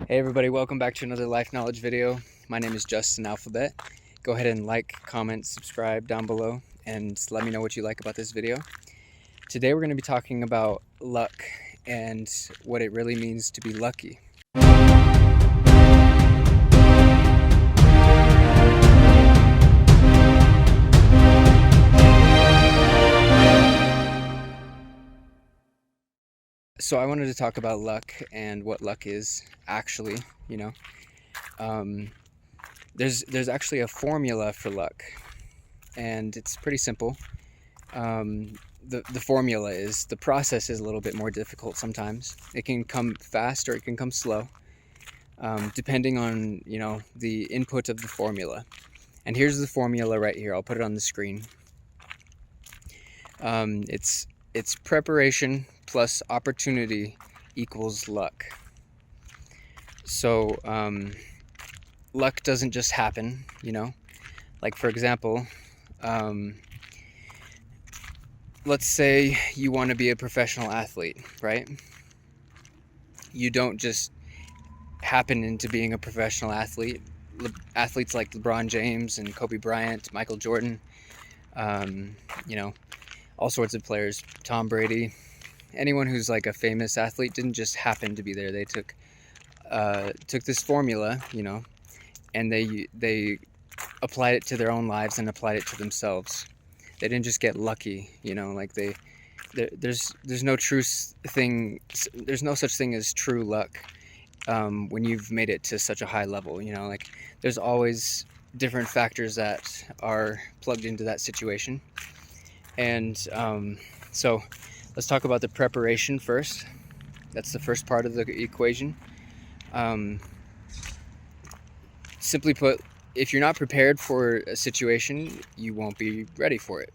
Hey everybody, welcome back to another life knowledge video. My name is Justin Alphabet. Go ahead and like, comment, subscribe down below and let me know what you like about this video. Today we're going to be talking about luck and what it really means to be lucky. So I wanted to talk about luck and what luck is actually, There's actually a formula for luck, and it's pretty simple. The formula is, the process is a little bit more difficult sometimes. It can come fast or it can come slow, depending on, the input of the formula. And here's the formula right here. I'll put it on the screen. It's preparation plus opportunity equals luck. So luck doesn't just happen, like for example, let's say you want to be a professional athlete, right? You don't just happen into being a professional athlete. Athletes like LeBron James and Kobe Bryant, Michael Jordan, all sorts of players, Tom Brady, anyone who's like a famous athlete didn't just happen to be there. They took this formula, and they applied it to their own lives and applied it to themselves. They didn't just get lucky, there's no there's no such thing as true luck when you've made it to such a high level. There's always different factors that are plugged into that situation. And so let's talk about the preparation first. That's the first part of the equation. Simply put, if you're not prepared for a situation, you won't be ready for it.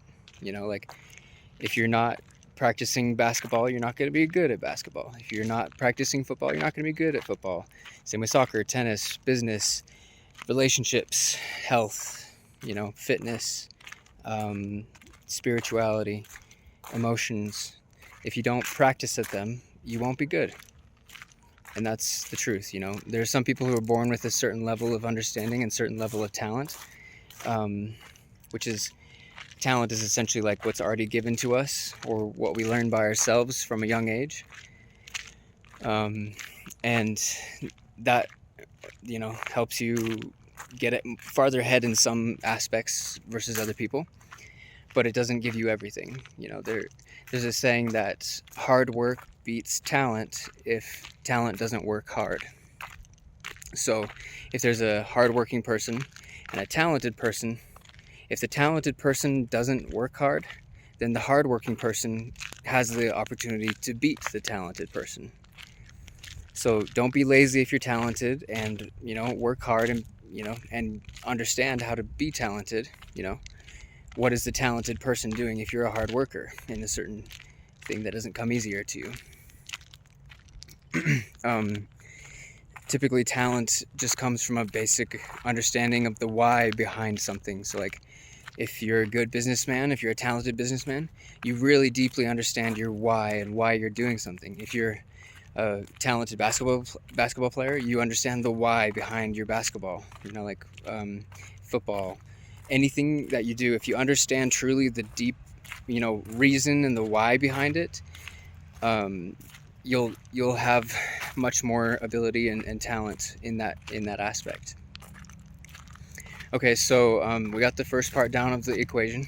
If you're not practicing basketball, you're not going to be good at basketball. If you're not practicing football, you're not going to be good at football. Same with soccer, tennis, business, relationships, health, fitness, spirituality, emotions. If you don't practice at them, you won't be good. And that's the truth. There are some people who are born with a certain level of understanding and certain level of talent, talent is essentially like what's already given to us, or what we learn by ourselves from a young age. And that, helps you get it farther ahead in some aspects versus other people, but it doesn't give you everything. There's a saying that hard work beats talent if talent doesn't work hard. So if there's a hardworking person and a talented person, if the talented person doesn't work hard, then the hardworking person has the opportunity to beat the talented person. So don't be lazy if you're talented, and work hard, and and understand how to be talented. What is the talented person doing if you're a hard worker in a certain thing that doesn't come easier to you? Typically talent just comes from a basic understanding of the why behind something. So like, if you're a good businessman, if you're a talented businessman, you really deeply understand your why and why you're doing something. If you're a talented basketball player, you understand the why behind your basketball. Football, anything that you do, if you understand truly the deep, reason and the why behind it, you'll have much more ability and talent in that aspect. Okay, so we got the first part down of the equation,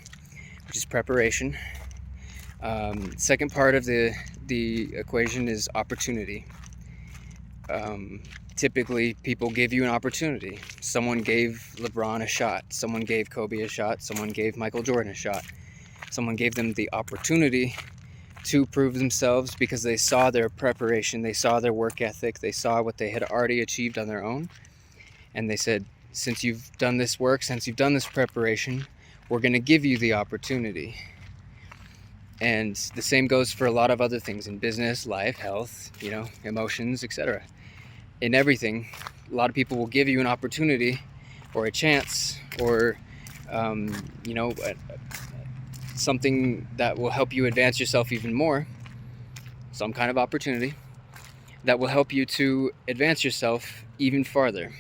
which is preparation. Second part of the equation is opportunity. Typically, people give you an opportunity. Someone gave LeBron a shot. Someone gave Kobe a shot. Someone gave Michael Jordan a shot. Someone gave them the opportunity to prove themselves because they saw their preparation, they saw their work ethic, they saw what they had already achieved on their own, and they said, since you've done this work, since you've done this preparation, we're going to give you the opportunity. And the same goes for a lot of other things in business, life, health, emotions, etc. In everything, a lot of people will give you an opportunity or a chance, or something that will help you advance yourself even more, some kind of opportunity. that will help you to advance yourself even farther.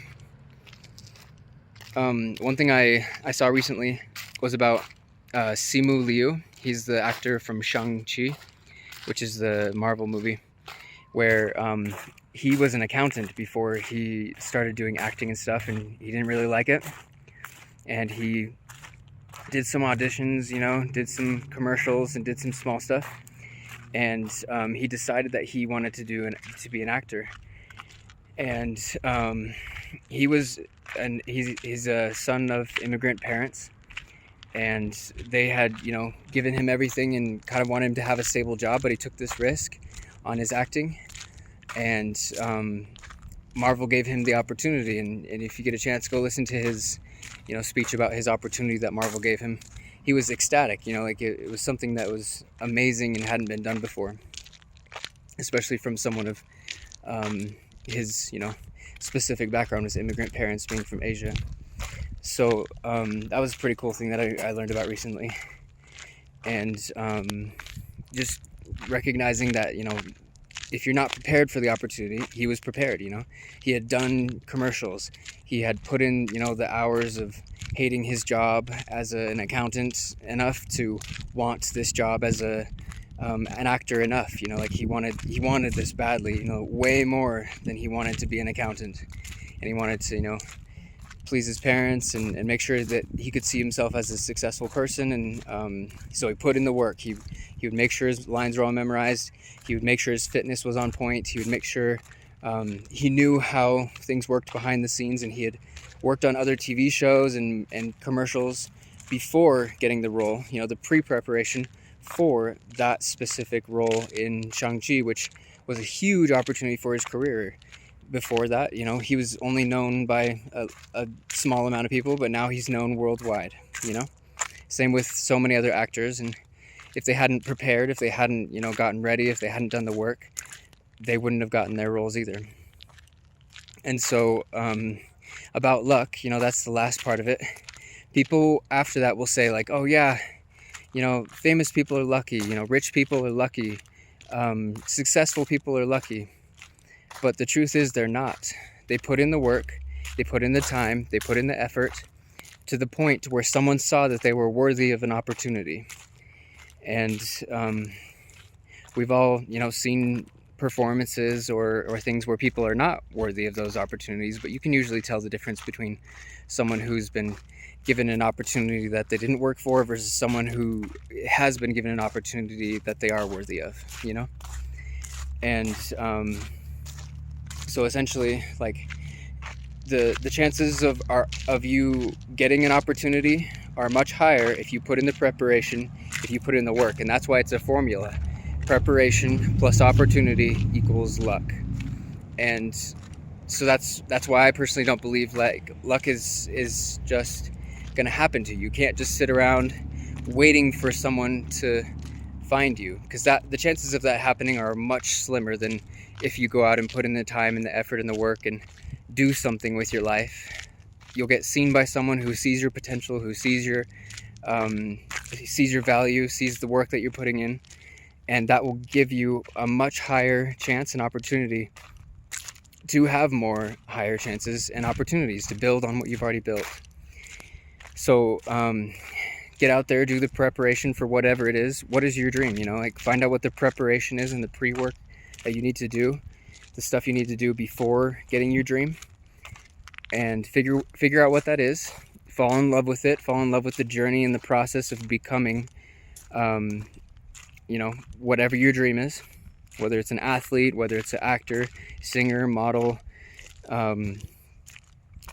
One thing I saw recently was about Simu Liu. He's the actor from Shang-Chi, which is the Marvel movie, where he was an accountant before he started doing acting and stuff, and he didn't really like it. And he did some auditions, did some commercials and did some small stuff. And he decided that he wanted to be an actor. And he's a son of immigrant parents, and they had given him everything and kind of wanted him to have a stable job, but he took this risk on his acting, and Marvel gave him the opportunity. And if you get a chance, go listen to his speech about his opportunity that Marvel gave him. He was ecstatic, it was something that was amazing and hadn't been done before, especially from someone of his specific background, as immigrant parents being from Asia. So that was a pretty cool thing that I learned about recently. And just recognizing that if you're not prepared for the opportunity, he was prepared. He had done commercials, he had put in the hours of hating his job as an accountant enough to want this job as an actor enough. He wanted this badly, way more than he wanted to be an accountant. And he wanted to please his parents and make sure that he could see himself as a successful person. And so he put in the work. He would make sure his lines were all memorized. He would make sure his fitness was on point. He would make sure he knew how things worked behind the scenes, and he had worked on other TV shows and commercials before getting the role, the pre-preparation for that specific role in Shang-Chi, which was a huge opportunity for his career. Before that, he was only known by a small amount of people, but now he's known worldwide. Same with so many other actors. And if they hadn't prepared, if they hadn't gotten ready, if they hadn't done the work, they wouldn't have gotten their roles either. And so about luck, that's the last part of it. People after that will say like, oh yeah, famous people are lucky, rich people are lucky, successful people are lucky. But the truth is they're not. They put in the work, they put in the time, they put in the effort, to the point where someone saw that they were worthy of an opportunity. And we've all seen performances or things where people are not worthy of those opportunities, but you can usually tell the difference between someone who's been given an opportunity that they didn't work for versus someone who has been given an opportunity that they are worthy of. And so essentially, like, the chances of you getting an opportunity are much higher if you put in the preparation, if you put in the work. And that's why it's a formula. Preparation plus opportunity equals luck. And so that's why I personally don't believe like luck is just gonna happen to you. You can't just sit around waiting for someone to find you, because the chances of that happening are much slimmer than if you go out and put in the time and the effort and the work and do something with your life. You'll get seen by someone who sees your potential, who sees your value, sees the work that you're putting in, and that will give you a much higher chance and opportunity to have more higher chances and opportunities to build on what you've already built. So get out there, do the preparation for whatever it is. What is your dream? Find out what the preparation is and the pre-work that you need to do, the stuff you need to do before getting your dream, and figure out what that is. Fall in love with it. Fall in love with the journey and the process of becoming, whatever your dream is, whether it's an athlete, whether it's an actor, singer, model,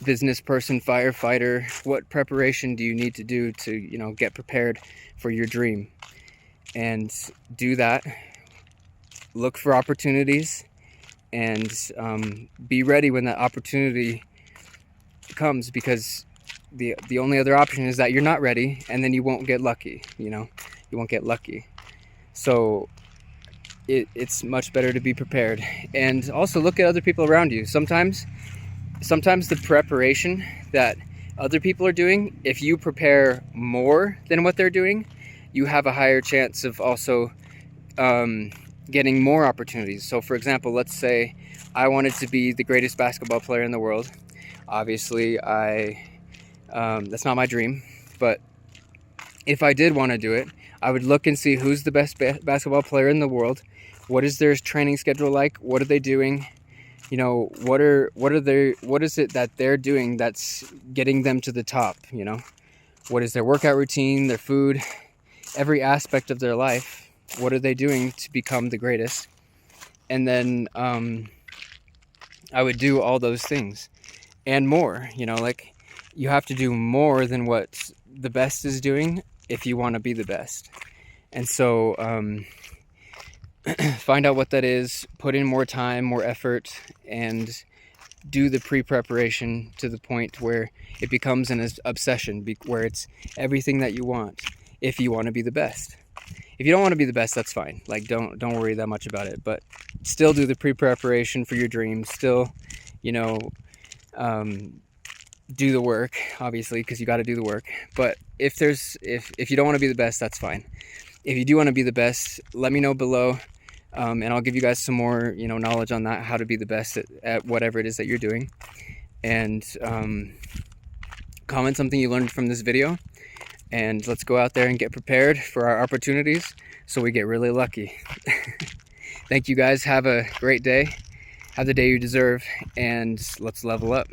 business person, firefighter. What preparation do you need to do to, get prepared for your dream? And do that. Look for opportunities, and be ready when that opportunity comes, because the only other option is that you're not ready, and then you won't get lucky. You won't get lucky. So it's much better to be prepared. And also look at other people around you. Sometimes the preparation that other people are doing, if you prepare more than what they're doing, you have a higher chance of also getting more opportunities. So for example, let's say I wanted to be the greatest basketball player in the world. Obviously, that's not my dream, but if I did want to do it, I would look and see who's the best basketball player in the world. What is their training schedule like? What are they doing? You know, what is it that they're doing that's getting them to the top? You know, what is their workout routine, their food, every aspect of their life? What are they doing to become the greatest? And then I would do all those things and more. You know, like, you have to do more than what the best is doing if you want to be the best. And so find out what that is, put in more time, more effort, and do the pre-preparation to the point where it becomes an obsession, where it's everything that you want if you want to be the best. If you don't want to be the best, that's fine. Like, don't worry that much about it, but still do the pre-preparation for your dreams. Still, you know, do the work, obviously, because you got to do the work. But if you don't want to be the best, that's fine. If you do want to be the best, let me know below, and I'll give you guys some more, you know, knowledge on that, how to be the best at whatever it is that you're doing. And comment something you learned from this video, and let's go out there and get prepared for our opportunities so we get really lucky. Thank you guys. Have a great day. Have the day you deserve, and let's level up.